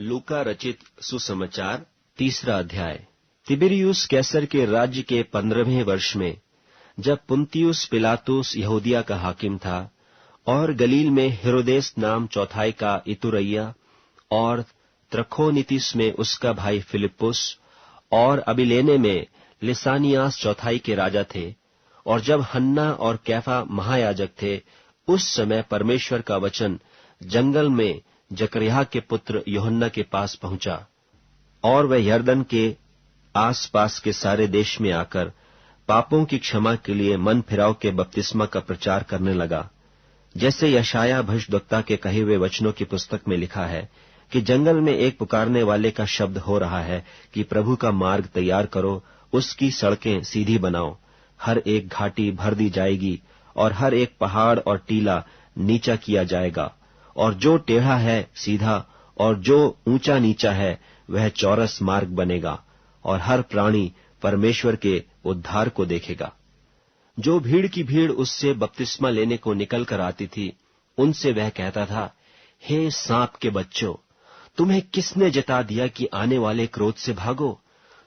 लूका रचित सुसमाचार 3 अध्याय। तिबिरियुस कैसर के राज्य के 15वें वर्ष में, जब पुन्तियुस पिलातुस यहूदिया का हाकिम था और गलील में हेरोदेस नाम चौथाई का इतुरैया और त्रखोनितिस में उसका भाई फिलिप्पुस और अबिलेने में लिसानियास चौथाई के राजा थे, और जब हन्ना और कैफा महायाजक थे, उस समय परमेश्वर का वचन जंगल में जकरिया के पुत्र यूहन्ना के पास पहुंचा, और वह यरदन के आसपास के सारे देश में आकर पापों की क्षमा के लिए मन फिराव के बपतिस्मा का प्रचार करने लगा, जैसे यशाया भविष्यद्वक्ता के कहे हुए वचनों की पुस्तक में लिखा है कि जंगल में एक पुकारने वाले का शब्द हो रहा है कि प्रभु का मार्ग तैयार करो, उसकी सड़कें सीधी बनाओ। हर एक घाटी भर दी जाएगी और हर एक पहाड़ और टीला नीचा किया जाएगा, और जो टेढ़ा है सीधा और जो ऊंचा नीचा है वह चौरस मार्ग बनेगा, और हर प्राणी परमेश्वर के उद्धार को देखेगा। जो भीड़ की भीड़ उससे बपतिस्मा लेने को निकल कर आती थी, उनसे वह कहता था, हे सांप के बच्चों, तुम्हें किसने जता दिया कि आने वाले क्रोध से भागो?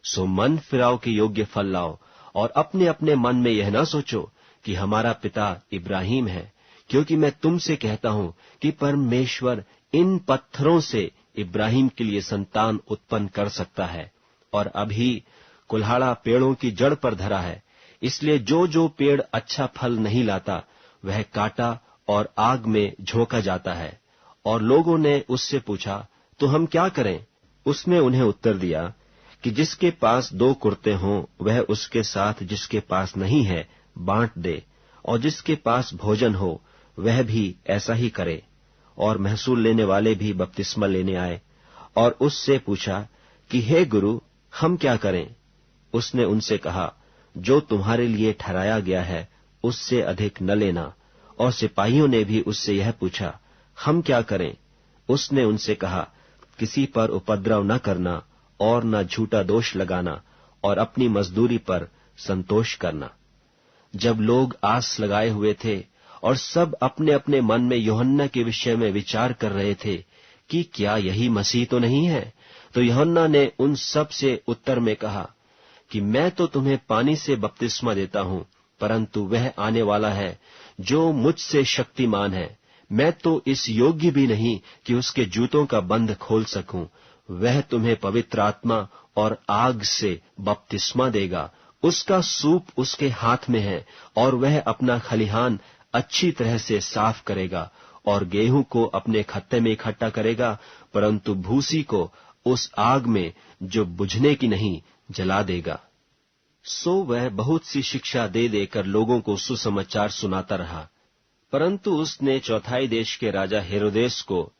सो मन फिराव के योग्य फल लाओ, और अपने अपने मन में यह न सोचो कि हमारा पिता इब्राहिम है, क्योंकि मैं तुमसे कहता हूं कि परमेश्वर इन पत्थरों से इब्राहिम के लिए संतान उत्पन्न कर सकता है। और अभी कुल्हाड़ा पेड़ों की जड़ पर धरा है, इसलिए जो जो पेड़ अच्छा फल नहीं लाता वह काटा और आग में झोंका जाता है। और लोगों ने उससे पूछा, तो हम क्या करें? उसने उन्हें उत्तर दिया कि जिसके पास 2 कुर्ते हों वह उसके साथ जिसके पास नहीं है बांट दे, और जिसके पास भोजन हो वह भी ऐसा ही करे। और महसूल लेने वाले भी बपतिस्मा लेने आए और उससे पूछा कि हे गुरु, हम क्या करें? उसने उनसे कहा, जो तुम्हारे लिए ठहराया गया है उससे अधिक न लेना। और सिपाहियों ने भी उससे यह पूछा, हम क्या करें? उसने उनसे कहा, किसी पर उपद्रव न करना और न झूठा दोष लगाना, और अपनी मजदूरी पर संतोष करना। जब लोग आस लगाए हुए थे और सब अपने अपने मन में यूहन्ना के विषय में विचार कर रहे थे कि क्या यही मसीह तो नहीं है, तो यूहन्ना ने उन सब से उत्तर में कहा कि मैं तो तुम्हें पानी से बपतिस्मा देता हूं, परंतु वह आने वाला है जो मुझसे शक्तिमान है, मैं तो इस योग्य भी नहीं कि उसके जूतों का बंध खोल सकूं। वह तुम्हें पवित्र आत्मा और आग से बपतिस्मा देगा। उसका सूप उसके हाथ में है, और वह अपना खलिहान अच्छी तरह से साफ करेगा और गेहूं को अपने खत्ते में इकट्ठा करेगा, परंतु भूसी को उस आग में जो बुझने की नहीं जला देगा। सो वह बहुत सी शिक्षा दे देकर लोगों को सुसमाचार सुनाता रहा। परंतु उसने चौथाई देश के राजा हेरोदेस को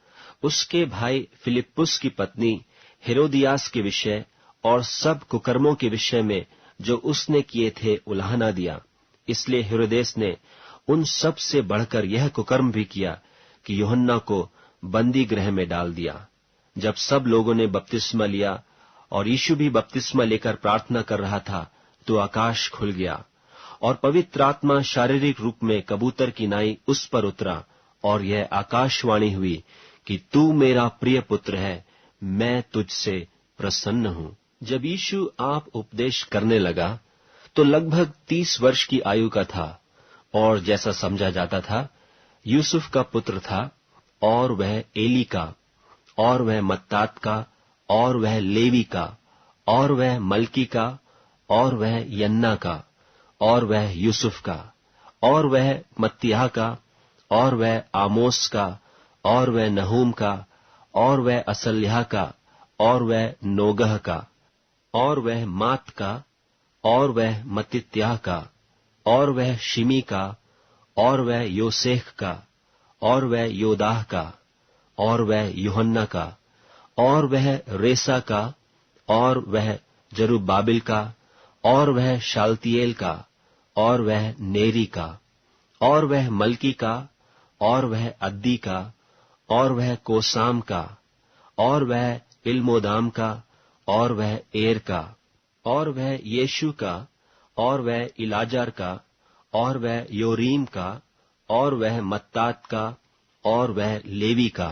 उसके भाई फिलिप्पुस की पत्नी हेरोदियास के विषय और सब कुकर्मों के विषय में जो उसने किए थे उलाहना दिया। इसलिए हेरोदेस ने उन सब से बढ़कर यह कुकर्म भी किया कि यूहन्ना को बंदी गृह में डाल दिया। जब सब लोगों ने बपतिस्मा लिया और यीशु भी बपतिस्मा लेकर प्रार्थना कर रहा था, तो आकाश खुल गया और पवित्र आत्मा शारीरिक रूप में कबूतर की नाई उस पर उतरा, और यह आकाशवाणी हुई कि तू मेरा प्रिय पुत्र है, मैं तुझसे प्रसन्न हूं। जब यीशु आप उपदेश करने लगा तो लगभग 30 वर्ष की आयु का था, और जैसा समझा जाता था यूसुफ का पुत्र था, और वह एली का, और वह मत्तात का, और वह लेवी का, और वह मलकी का, और वह यन्ना का, और वह यूसुफ का, और वह मत्तियाह का, और वह आमोस का, और वह नहूम का, और वह असल्याह का, और वह नोगह का, और वह मात का, और वह मत्तित्याह का, और वह शिमी का, और वह योसेख का, और वह योदाह का, और वह यूहन्ना का, और वह रेसा का, और वह जरुब्बाबिल का, और वह शालतिएल का, और वह नेरी का, और वह मलकी का, और वह अद्दी का, और वह कोसाम का, और वह इल्मोदाम का, और वह एर का, और वह यीशु का, और वह इलाजार का, और वह योरीम का, और वह मत्तात का, और वह लेवी का,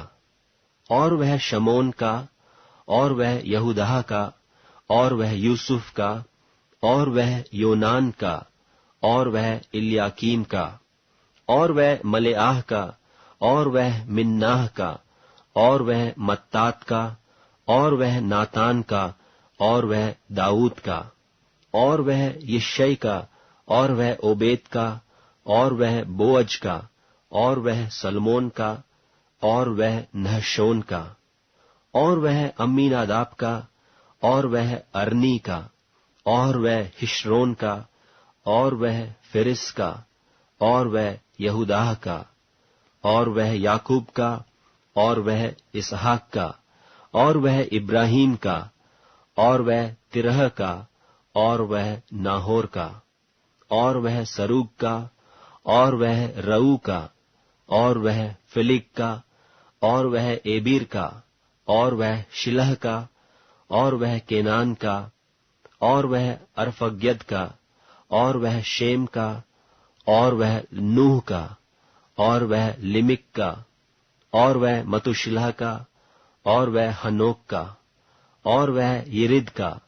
और वह शमोन का, और वह यहूदाह का, और वह यूसुफ का, और वह योनान का, और वह इल्याकीम का, और वह मलेआह का, और वह मिन्नाह का, और वह मत्तात का, और वह नातान का, और वह दाऊद का, और वह यिशै का, और वह ओबेद का, और वह बोअज का, और वह सलमोन का, और वह नहशोन का, और वह अम्मीनादाब का, और वह अरनी का, और वह हिश्रोन का, और वह फिरिस का, और वह यहूदाह का, और वह याकूब का, और वह इसहाक का, और वह इब्राहीम का, और वह तिरह का, और वह नाहोर का, और वह सरूग का, और वह रऊ का, और वह फिलिग का, और वह एबीर का, और वह शिलह का, और वह केनान का, और वह अरफग्यद का, और वह शेम का, और वह नूह का, और वह लिमिक का, और वह मतुशिलह का, और वह हनोक का, और वह यिरिद का,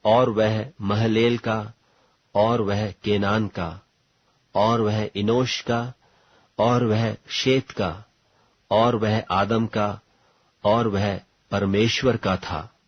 और वह महलेल का, और वह केनान का, और वह इनोश का, और वह शेत का, और वह आदम का, और वह परमेश्वर का था।